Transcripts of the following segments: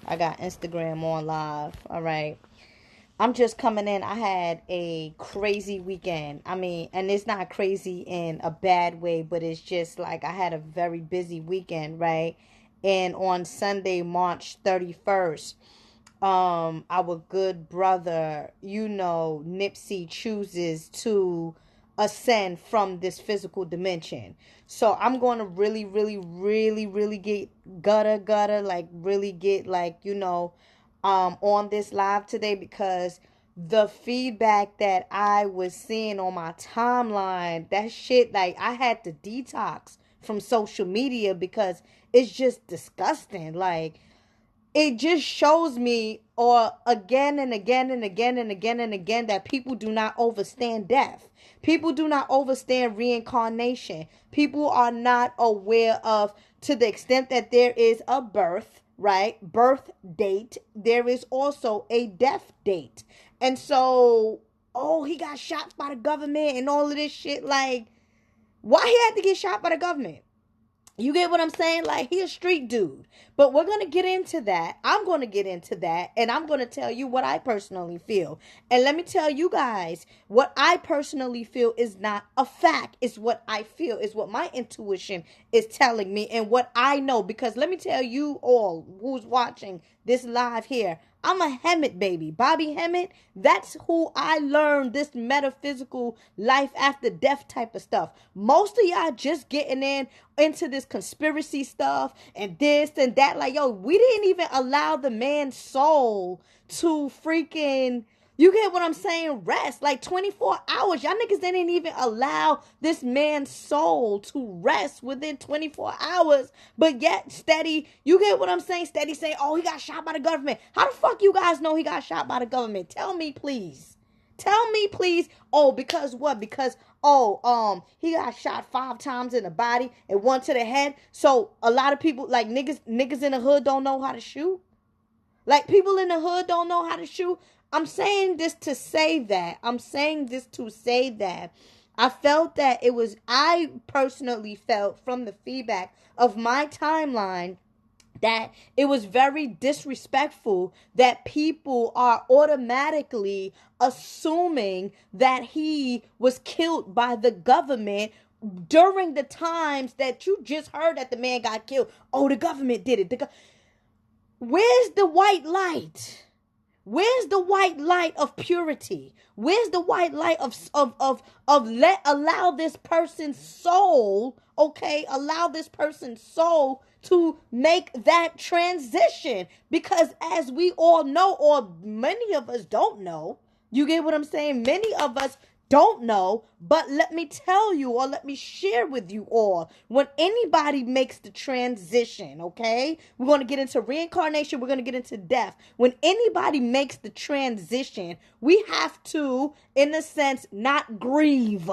I got Instagram on live. All right. I'm just coming in. I had a crazy weekend. I mean, and it's not crazy in a bad way, but it's just like I had a very busy weekend, right? And on Sunday, March 31st, our good brother, Nipsey chooses to ascend from this physical dimension. So I'm going to really, really, really, really get gutter, like really get like, on this live today, because the feedback that I was seeing on my timeline, that shit, like I had to detox from social media because it's just disgusting. Like, it just shows me, or again and again and again and again and again, that people do not understand death. People do not understand reincarnation. People are not aware of, to the extent that there is a birth, right? Birth date. There is also a death date. And so, oh, he got shot by the government and all of this shit. Like, why he had to get shot by the government? You get what I'm saying? Like, he a street dude. But we're going to get into that. I'm going to get into that. And I'm going to tell you what I personally feel. And let me tell you guys, what I personally feel is not a fact. It's what I feel. It's what my intuition is telling me and what I know. Because let me tell you all who's watching this live here, I'm a Hemet baby. Bobby Hemet, that's who I learned this metaphysical life after death type of stuff. Most of y'all just getting into this conspiracy stuff and this and that. Like, yo, we didn't even allow the man's soul to freaking, you get what I'm saying, rest. Like 24 hours. Y'all niggas didn't even allow this man's soul to rest within 24 hours. But yet steady, you get what I'm saying? Steady saying, oh, he got shot by the government. How the fuck you guys know he got shot by the government? Tell me, please. Tell me, please. Oh, because what? Because, he got shot 5 times in the body and 1 to the head. So a lot of people, like niggas in the hood don't know how to shoot. Like, people in the hood don't know how to shoot. I'm saying this to say that. I personally felt from the feedback of my timeline that it was very disrespectful that people are automatically assuming that he was killed by the government during the times that you just heard that the man got killed. Oh, the government did it. Where's the white light? Where's the white light of purity? Where's the white light allow this person's soul, okay? Allow this person's soul to make that transition. Because as we all know, or many of us don't know, you get what I'm saying? Many of us don't know, but let me tell you, or let me share with you all, when anybody makes the transition, okay? We're going to get into reincarnation. We're going to get into death. When anybody makes the transition, we have to, in a sense, not grieve.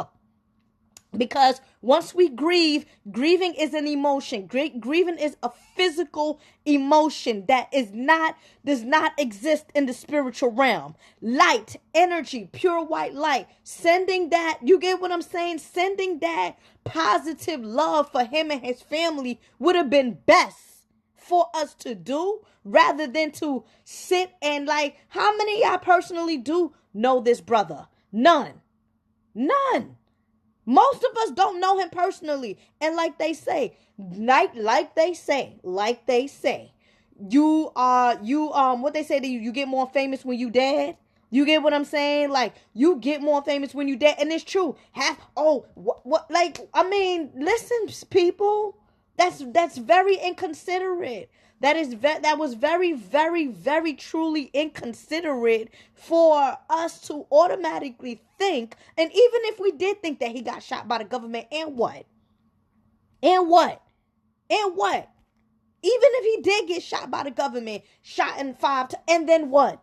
Because once we grieve, grieving is an emotion. Grieving is a physical emotion that does not exist in the spiritual realm. Light, energy, pure white light. Sending that, you get what I'm saying? Sending that positive love for him and his family would have been best for us to do, rather than to sit and, like, how many of y'all personally do know this brother? None. Most of us don't know him personally. And like they say, what they say to you, you get more famous when you dead. You get what I'm saying? Like, you get more famous when you dead. And it's true. Listen, people, that's very inconsiderate. That was very, very, very truly inconsiderate for us to automatically think. And even if we did think that he got shot by the government, and what? Even if he did get shot by the government, shot in 5 times, and then what?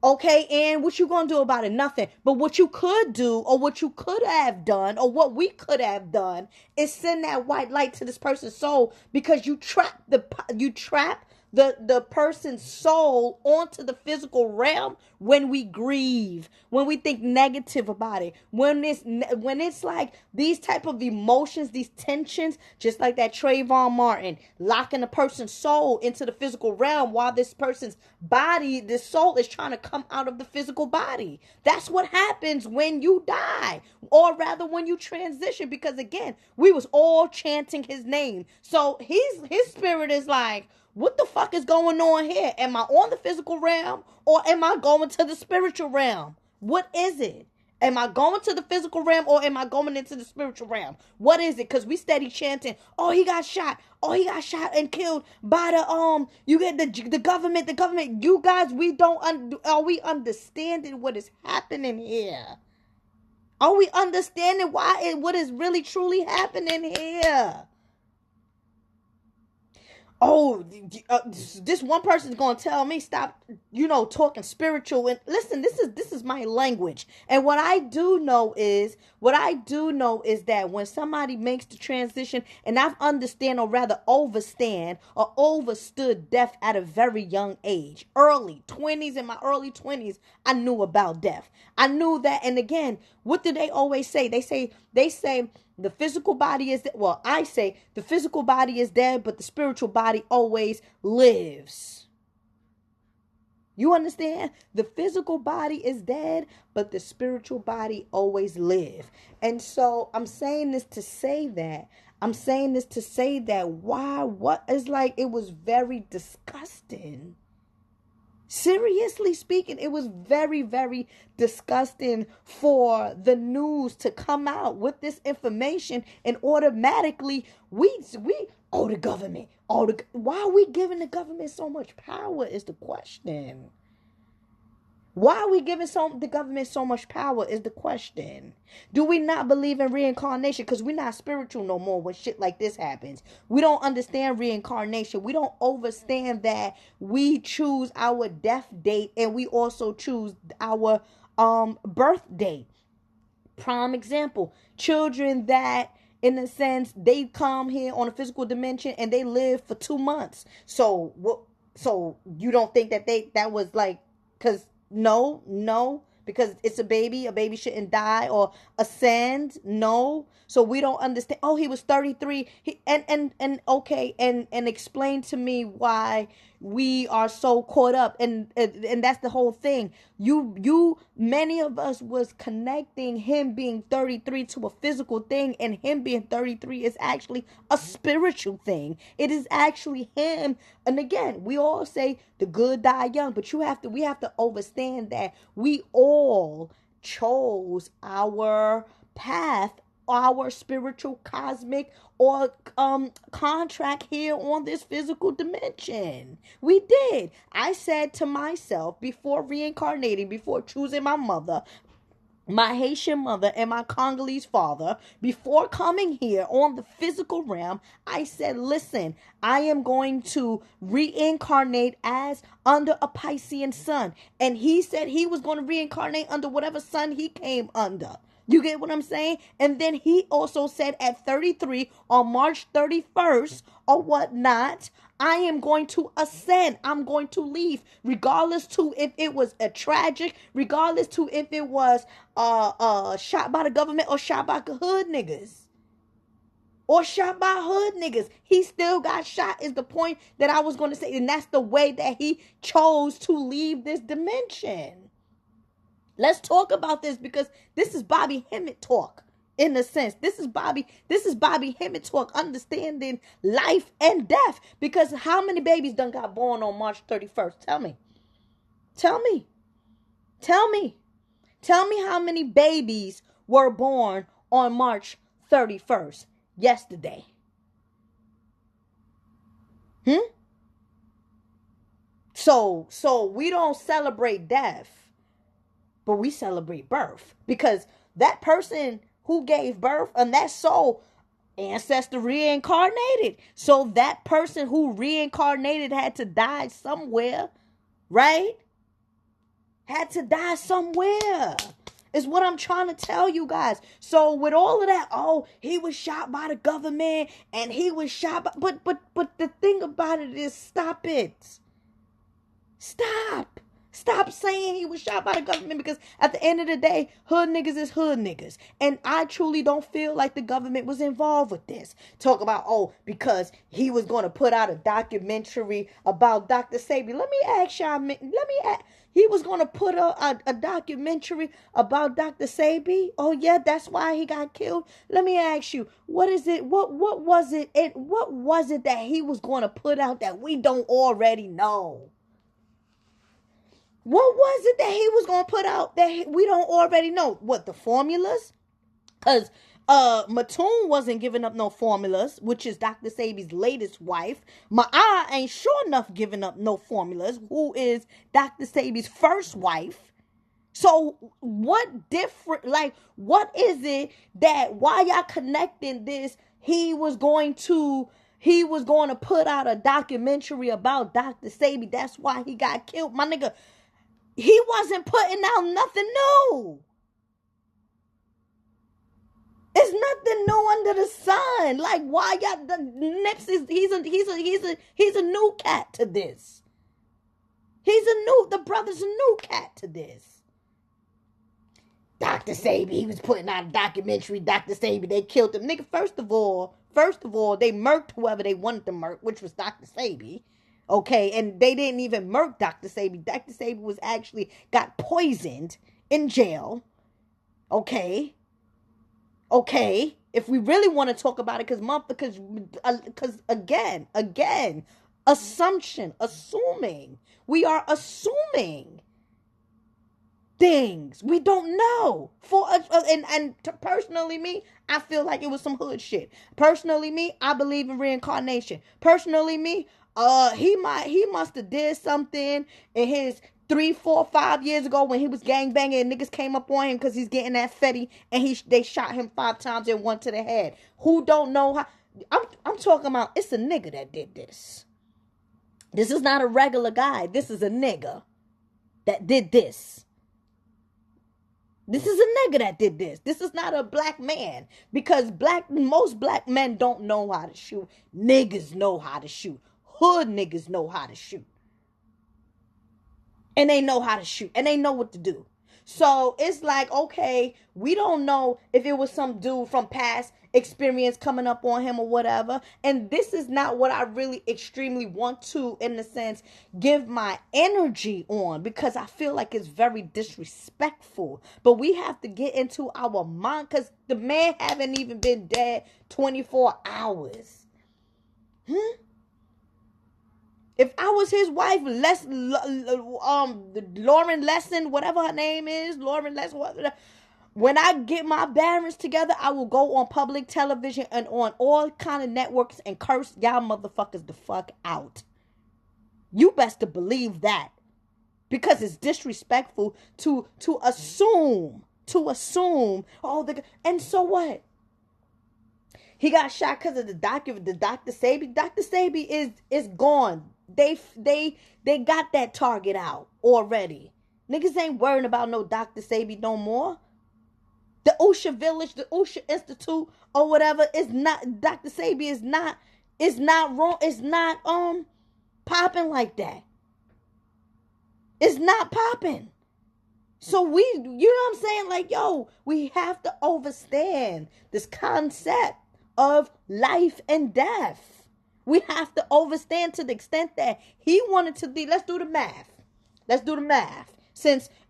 Okay, and what you gonna do about it? Nothing. But what you could do, or what you could have done, or what we could have done, is send that white light to this person's soul, because you trap the person's soul onto the physical realm when we grieve, when we think negative about it, when it's like these type of emotions, these tensions, just like that Trayvon Martin locking a person's soul into the physical realm while this person's body, this soul is trying to come out of the physical body. That's what happens when you die, or rather when you transition, because again, we was all chanting his name. So his spirit is like, what the fuck is going on here? Am I on the physical realm or am I going to the spiritual realm? What is it? Am I going to the physical realm or am I going into the spiritual realm? What is it? Because we steady chanting, oh, he got shot. Oh, he got shot and killed by you get the government. You guys, are we understanding what is happening here? Are we understanding what is really truly happening here? Oh, this one person is going to tell me stop, talking spiritual. And listen, this is my language. And what I do know is that when somebody makes the transition, and I've understand or rather overstand or overstood death at a very young age, early 20s, in my early 20s, I knew about death. I knew that. And again, what do they always say? They say the physical body is dead. Well, I say the physical body is dead, but the spiritual body always lives. You understand? The physical body is dead, but the spiritual body always live. And so I'm saying this to say that. What is like, it was very disgusting. Seriously speaking, it was very, very disgusting for the news to come out with this information and automatically the government. Why are we giving the government so much power is the question. Why are we giving the government so much power is the question. Do we not believe in reincarnation? Because we're not spiritual no more when shit like this happens. We don't understand reincarnation. We don't understand that we choose our death date and we also choose our birth date. Prime example, children that, in a sense, they come here on a physical dimension and they live for 2 months. So you don't think that was like, because no, because it's a baby shouldn't die or ascend. No. So we don't understand. Oh, he was 33. And explain to me why we are so caught up. And that's the whole thing. Many of us was connecting him being 33 to a physical thing, and him being 33 is actually a spiritual thing. It is actually him. And again, we all say the good die young, but we have to understand that we all chose our path, our spiritual, cosmic, or contract here on this physical dimension. We did. I said to myself before reincarnating, before choosing my mother, my Haitian mother, and my Congolese father, before coming here on the physical realm, I said, listen, I am going to reincarnate as under a Piscean sun. And he said he was going to reincarnate under whatever sun he came under. You get what I'm saying? And then he also said at 33 on March 31st or whatnot, I am going to ascend. I'm going to leave, regardless to if it was a tragic, regardless to if it was shot by the government or shot by hood niggas. Or shot by hood niggas. He still got shot is the point that I was going to say. And that's the way that he chose to leave this dimension. Let's talk about this, because this is Bobby Hemmett talk. In a sense, this is Bobby Hemmett talk, understanding life and death. Because how many babies done got born on March 31st? Tell me how many babies were born on March 31st yesterday. So we don't celebrate death, but we celebrate birth, because that person who gave birth and that soul ancestor reincarnated. So that person who reincarnated had to die somewhere, right? Had to die somewhere. Is what I'm trying to tell you guys. So with all of that, oh, he was shot by the government and he was shot by, but the thing about it is, stop it. Stop. Stop saying he was shot by the government, because at the end of the day, hood niggas is hood niggas. And I truly don't feel like the government was involved with this. Talk about, oh, because he was going to put out a documentary about Dr. Sebi. Let me ask y'all, he was going to put a documentary about Dr. Sebi? Oh, yeah, that's why he got killed? Let me ask you, what is it? What was it? What was it that he was going to put out that we don't already know? What was it that he was going to put out that we don't already know? What, the formulas? Because Mattoon wasn't giving up no formulas, which is Dr. Sebi's latest wife. Ma'a ain't sure enough giving up no formulas, who is Dr. Sebi's first wife. So what different, like, what is it that, why y'all connecting this? He was going to put out a documentary about Dr. Sebi. That's why he got killed. My nigga, he wasn't putting out nothing new. It's nothing new under the sun. Like, why y'all, Nipsey, he's a new cat to this. The brother's a new cat to this. Dr. Sebi, he was putting out a documentary. Dr. Sebi, they killed him. Nigga, first of all, they murked whoever they wanted to murk, which was Dr. Sebi. Okay, and they didn't even murk Dr. Sebi. Dr. Sebi was actually got poisoned in jail. Okay. If we really want to talk about it, because again, assuming. We are assuming things we don't know. Personally, me, I feel like it was some hood shit. Personally, me, I believe in reincarnation. Personally, me, he must have did something in his 3, 4, 5 years ago when he was gangbanging and niggas came up on him because he's getting that fetty, and they shot him 5 times and 1 to the head. Who don't know how? I'm talking about, it's a nigga that did this. This is not a regular guy. This is a nigga that did this. This is a nigga that did this. This is not a black man, because most black men don't know how to shoot. Niggas know how to shoot. Hood niggas know how to shoot. And they know how to shoot. And they know what to do. So it's like, okay, we don't know if it was some dude from past experience coming up on him or whatever. And this is not what I really extremely want to, in the sense, give my energy on, because I feel like it's very disrespectful. But we have to get into our mind, because the man haven't even been dead 24 hours. If I was his wife, Lauren Lesson, whatever her name is, Lauren Lesson, when I get my bearings together, I will go on public television and on all kind of networks and curse y'all motherfuckers the fuck out. You best to believe that, because it's disrespectful to assume. Oh, and so what? He got shot because of the Dr. Sebi. Dr. Sebi is gone. They got that target out already. Niggas ain't worrying about no Dr. Sebi no more. The Usha Village, the Usha Institute, or whatever, is not, Dr. Sebi is not wrong. It's not popping like that. It's not popping. So you know what I'm saying? Like, yo, we have to understand this concept of life and death. We have to understand to the extent that he wanted to be. Let's do the math.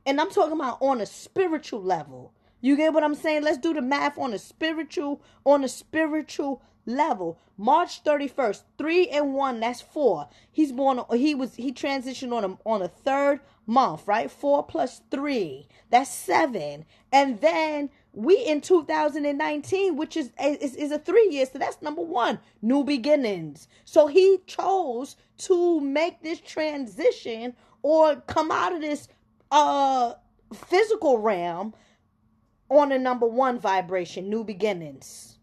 And I'm talking about on a spiritual level. You get what I'm saying? Let's do the math on a spiritual level. March 31st, 3 and 1, that's 4. He transitioned on a 3rd month, right? 4 plus 3, that's 7. And then we in 2019, which is a 3 year, so that's number 1, new beginnings. So he chose to make this transition, or come out of this physical realm, on a number 1 vibration, new beginnings.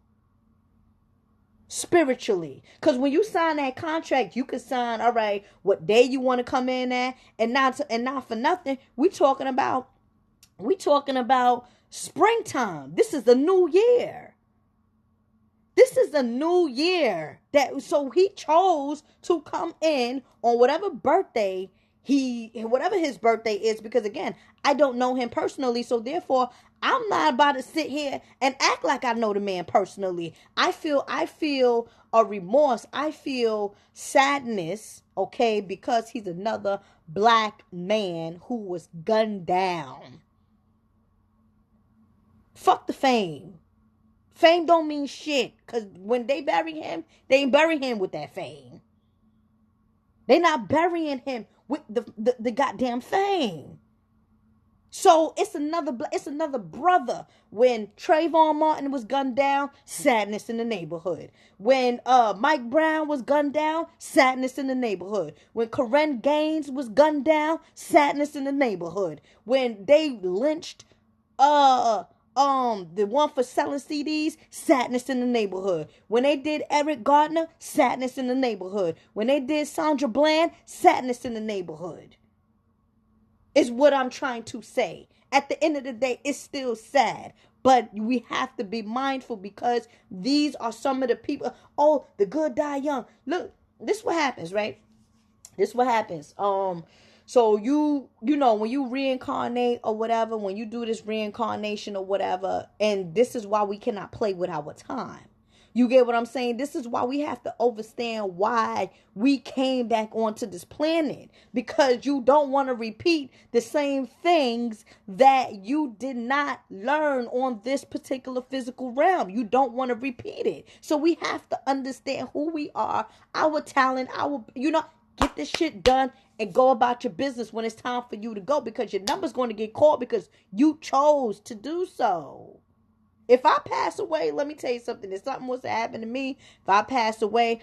Spiritually. Because when you sign that contract, you can sign, all right, what day you want to come in at, and not for nothing, we talking about We talking about springtime. This is the new year. This is a new year. So he chose to come in on whatever his birthday is, because again, I don't know him personally, so therefore I'm not about to sit here and act like I know the man personally. I feel a remorse. I feel sadness, okay, because he's another black man who was gunned down. Fuck the fame. Fame don't mean shit, because when they bury him, they ain't bury him with that fame. They not burying him with the goddamn fame. So it's another brother. When Trayvon Martin was gunned down, sadness in the neighborhood. When Mike Brown was gunned down, sadness in the neighborhood. When Karen Gaines was gunned down, sadness in the neighborhood. When they lynched the one for selling CDs, sadness in the neighborhood. When they did Eric Gardner, sadness in the neighborhood. When they did Sandra Bland, sadness in the neighborhood. Is what I'm trying to say. At the end of the day, it's still sad. But we have to be mindful, because these are some of the people. Oh, the good die young. Look, this is what happens, right? This is what happens. So you know, when you reincarnate or whatever, when you do this reincarnation or whatever, and this is why we cannot play with our time. You get what I'm saying? This is why we have to understand why we came back onto this planet, because you don't want to repeat the same things that you did not learn on this particular physical realm. You don't want to repeat it. So we have to understand who we are, our talent, get this shit done and go about your business when it's time for you to go, because your number's going to get called because you chose to do so. If I pass away, let me tell you something. If something was to happen to me, if I pass away,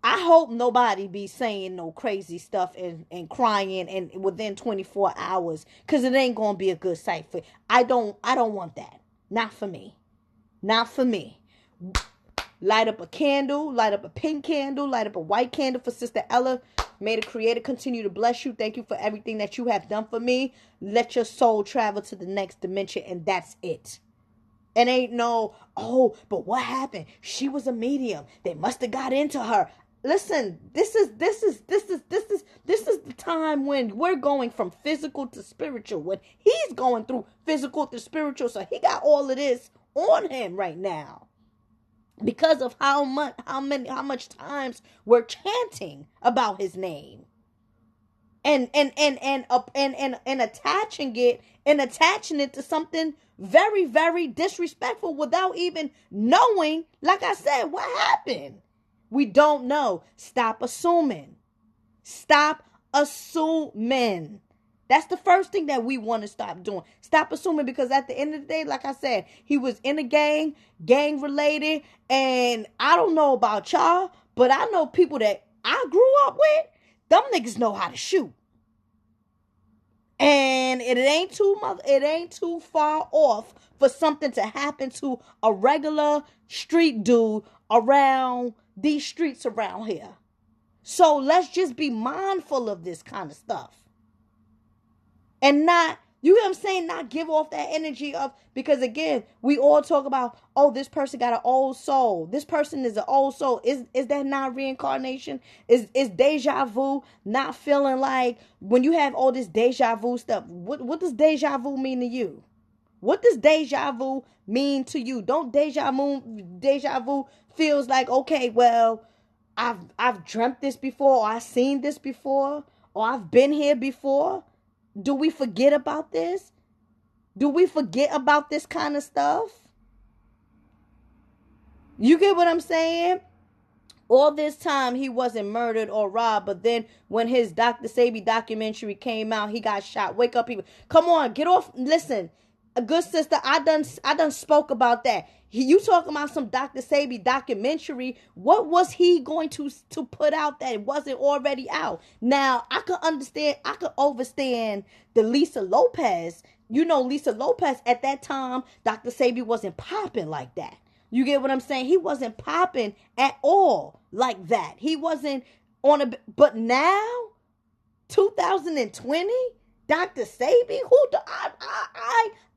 I hope nobody be saying no crazy stuff and crying and within 24 hours, because it ain't going to be a good sight for. I don't want that. Not for me. Not for me. Light up a candle, light up a pink candle, light up a white candle for Sister Ella. May the Creator continue to bless you. Thank you for everything that you have done for me. Let your soul travel to the next dimension, and that's it. And ain't no, oh, but what happened? She was a medium. They must have got into her. Listen, this is the time when we're going from physical to spiritual. When he's going through physical to spiritual, so he got all of this on him right now, because of how much times we're chanting about his name, and attaching it to something very, very disrespectful without even knowing. Like I said, what happened? We don't know. Stop assuming. Stop assuming. That's the first thing that we want to stop doing. Stop assuming, because at the end of the day, like I said, he was in a gang related, and I don't know about y'all, but I know people that I grew up with. Them niggas know how to shoot. And it ain't too far off for something to happen to a regular street dude around these streets around here. So let's just be mindful of this kind of stuff. And not, you know what I'm saying, not give off that energy of, because again, we all talk about, oh, this person got an old soul. This person is an old soul. Is that not reincarnation? Is deja vu not feeling like, when you have all this deja vu stuff, what does deja vu mean to you? What does deja vu mean to you? Don't deja vu feels like, okay, well, I've dreamt this before, or I've seen this before, or I've been here before. Do we forget about this? Do we forget about this kind of stuff? You get what I'm saying? All this time he wasn't murdered or robbed, but then when his Dr. Sebi documentary came out, he got shot. Wake up, people. Come on, get off. Listen, a good sister, I done spoke about that. You talking about some Dr. Sebi documentary. What was he going to put out that wasn't already out? Now, I could understand the Lisa Lopez. You know, Lisa Lopez at that time, Dr. Sebi wasn't popping like that. You get what I'm saying? He wasn't popping at all like that. He wasn't on but now, 2020, Dr. Sebi? Who do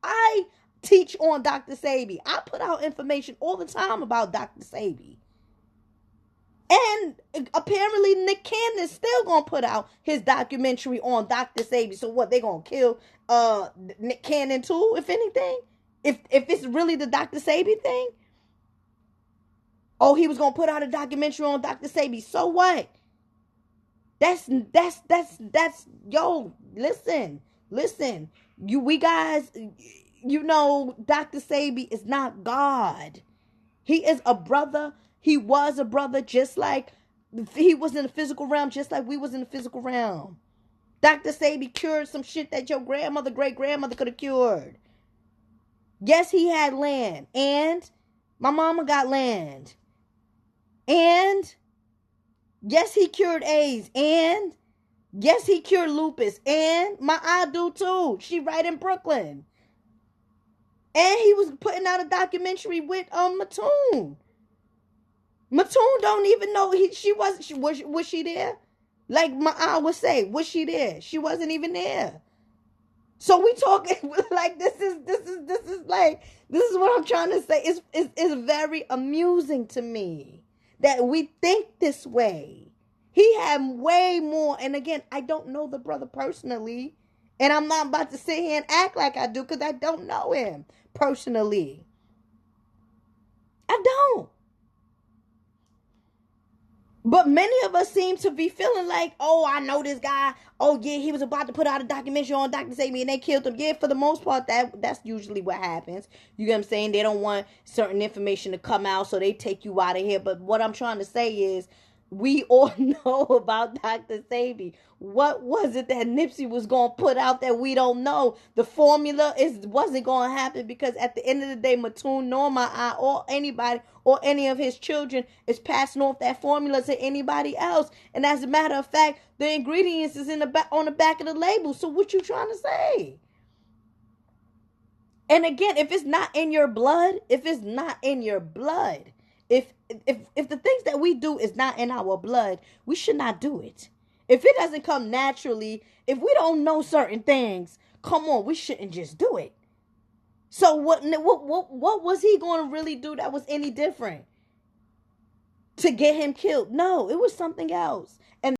I teach on Dr. Sebi. I put out information all the time about Dr. Sebi. And apparently Nick Cannon's still gonna put out his documentary on Dr. Sebi. So what, they gonna kill Nick Cannon too, if anything? If it's really the Dr. Sebi thing? Oh, he was gonna put out a documentary on Dr. Sebi. So what? That's yo, listen. We guys, Dr. Sebi is not God. He is a brother. He was a brother, just like he was in the physical realm, just like we was in the physical realm. Dr. Sebi cured some shit that your grandmother, great grandmother could have cured. Yes, he had land, and my mama got land. And yes, he cured AIDS, and yes, he cured lupus, and my aunt do too. She right in Brooklyn. And he was putting out a documentary with Mattoon. Mattoon don't even know was she there? Like my aunt would say, was she there? She wasn't even there. So we talking like this is what I'm trying to say. It's very amusing to me that we think this way. He had way more, and again, I don't know the brother personally, and I'm not about to sit here and act like I do because I don't know him personally. I don't. But many of us seem to be feeling like, oh, I know this guy. Oh, yeah, he was about to put out a documentary on Dr. Sebi and they killed him. Yeah, for the most part, that's usually what happens. You get what I'm saying? They don't want certain information to come out, so they take you out of here. But what I'm trying to say is, we all know about Dr. Sebi. What was it that Nipsey was going to put out that we don't know? The formula wasn't going to happen because at the end of the day, Mattoon nor my eye or anybody or any of his children is passing off that formula to anybody else. And as a matter of fact, the ingredients is on the back of the label. So what you trying to say? And again, if it's not in your blood, if the things that we do is not in our blood, we should not do it. If it doesn't come naturally, if we don't know certain things, come on, we shouldn't just do it. So what was he going to really do that was any different to get him killed? No, it was something else. And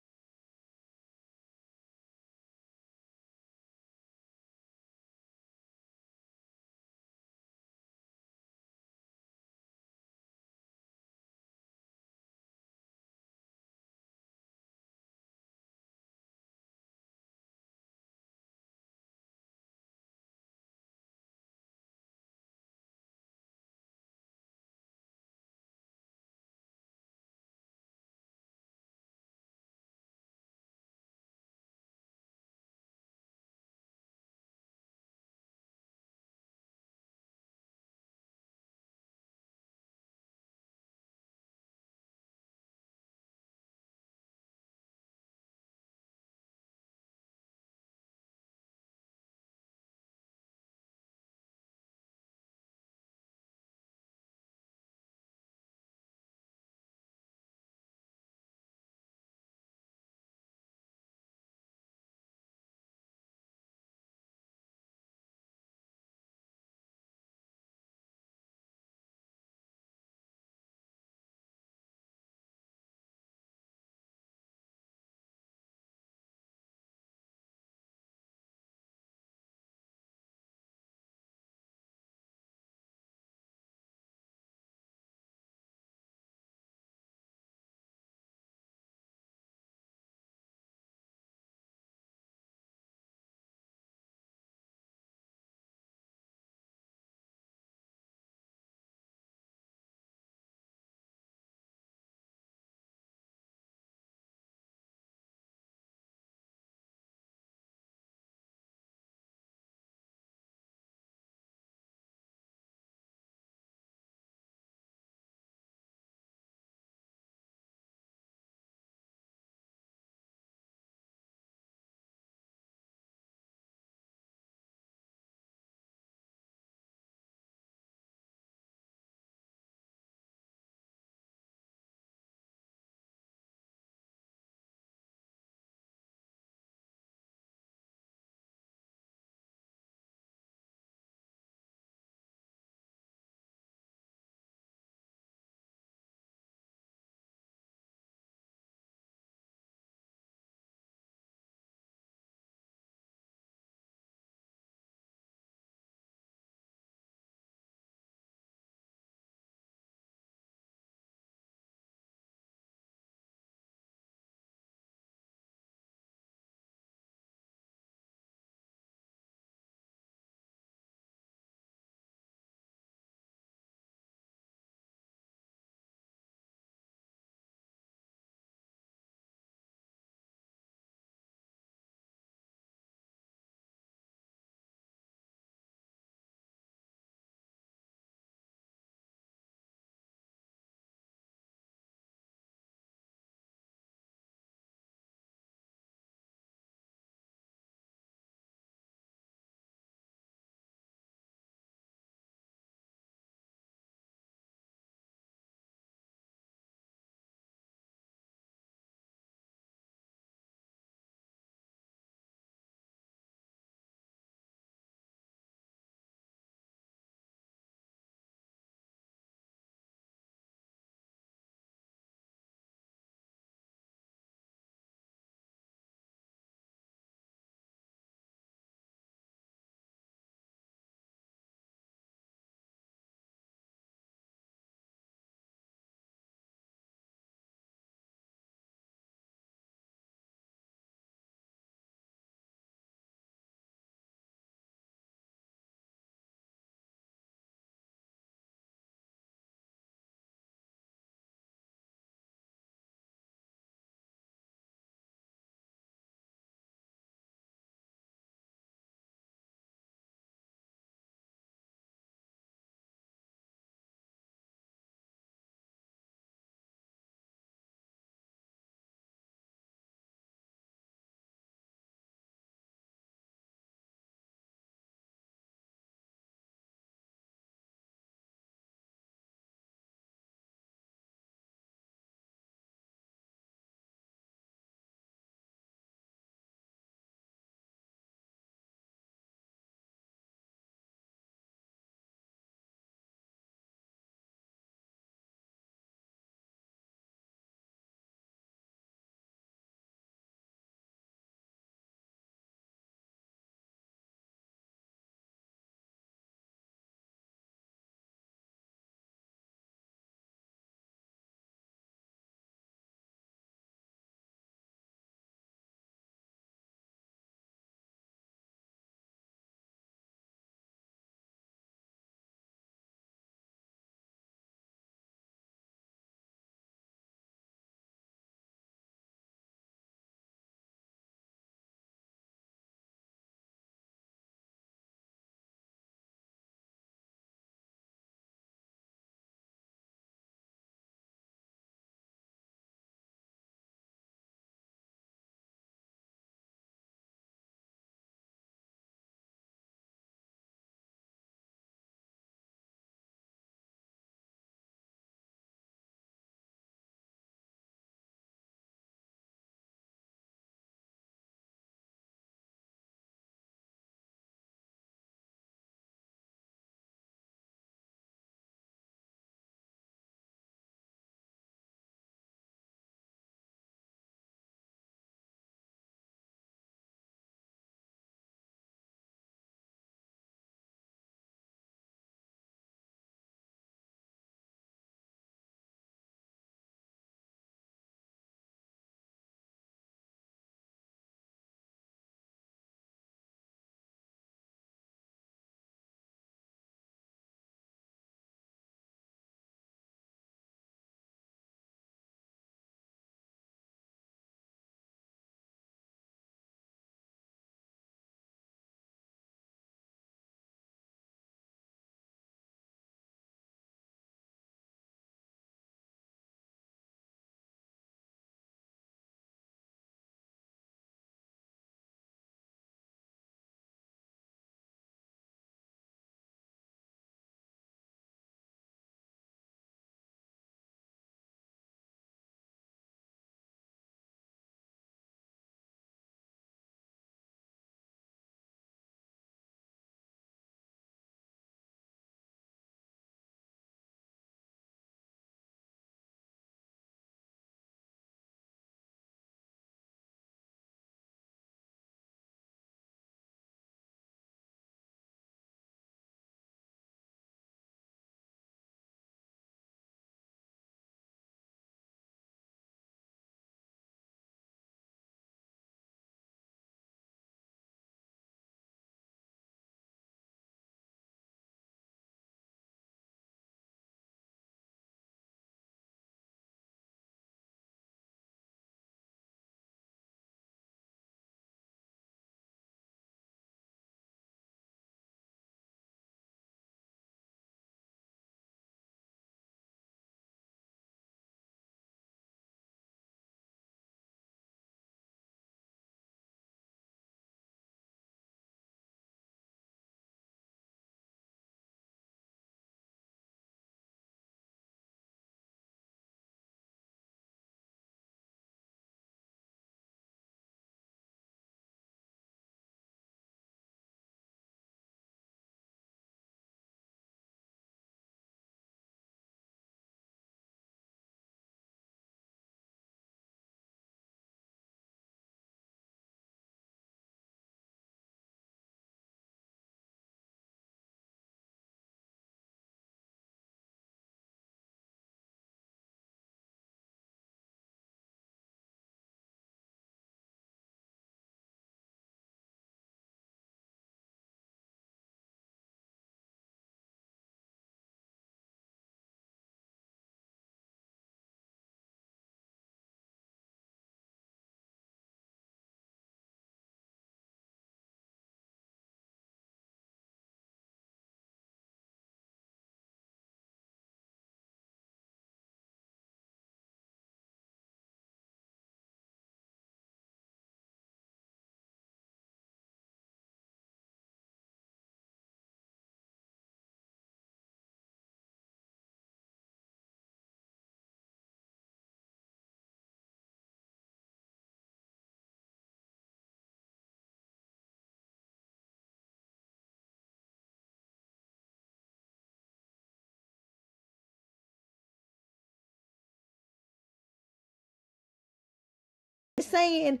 saying,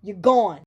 you're gone.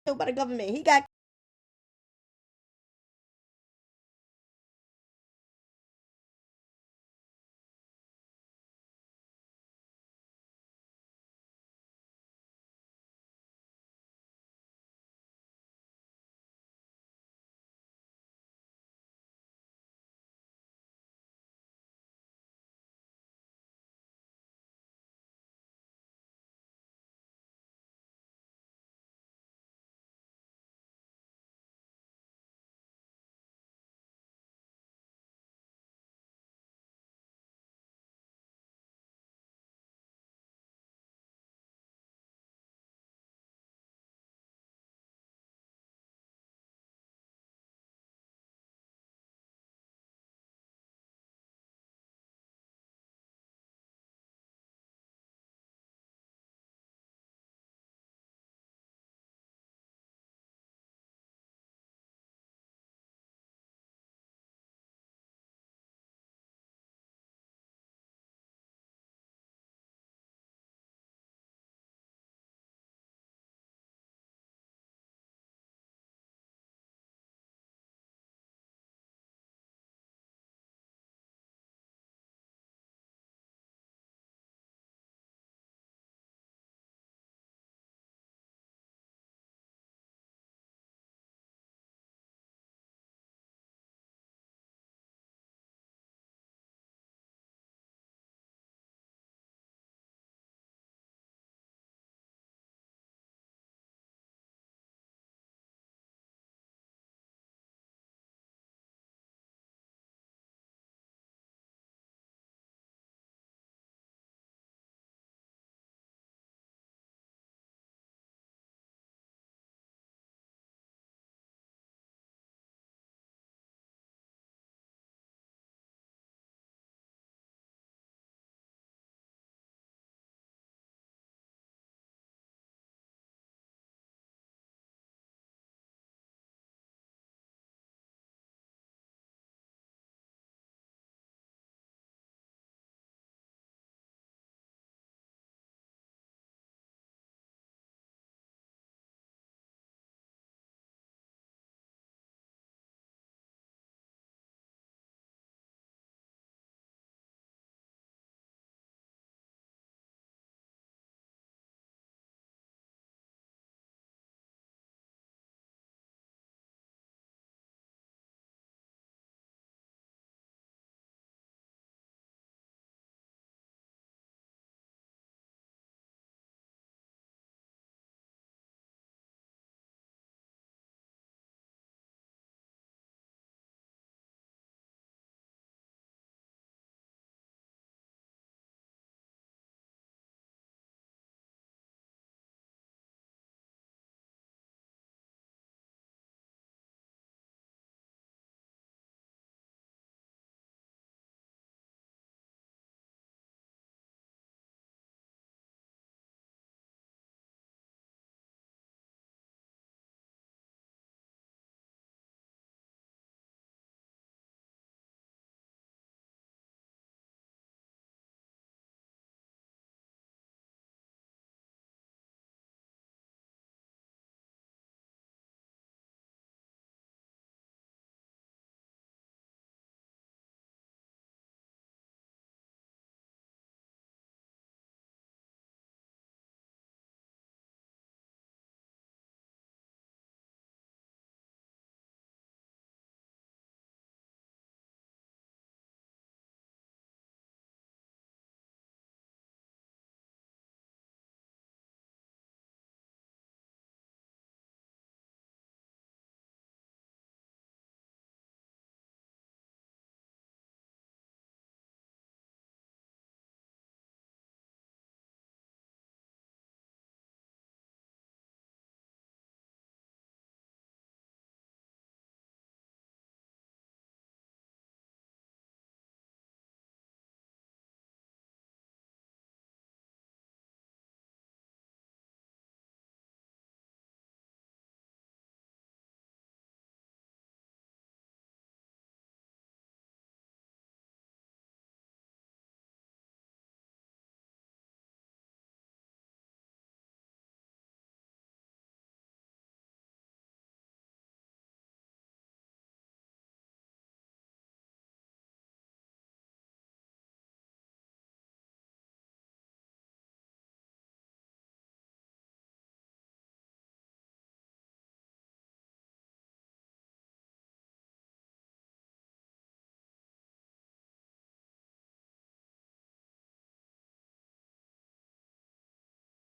By the government. He got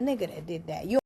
nigga that did that. You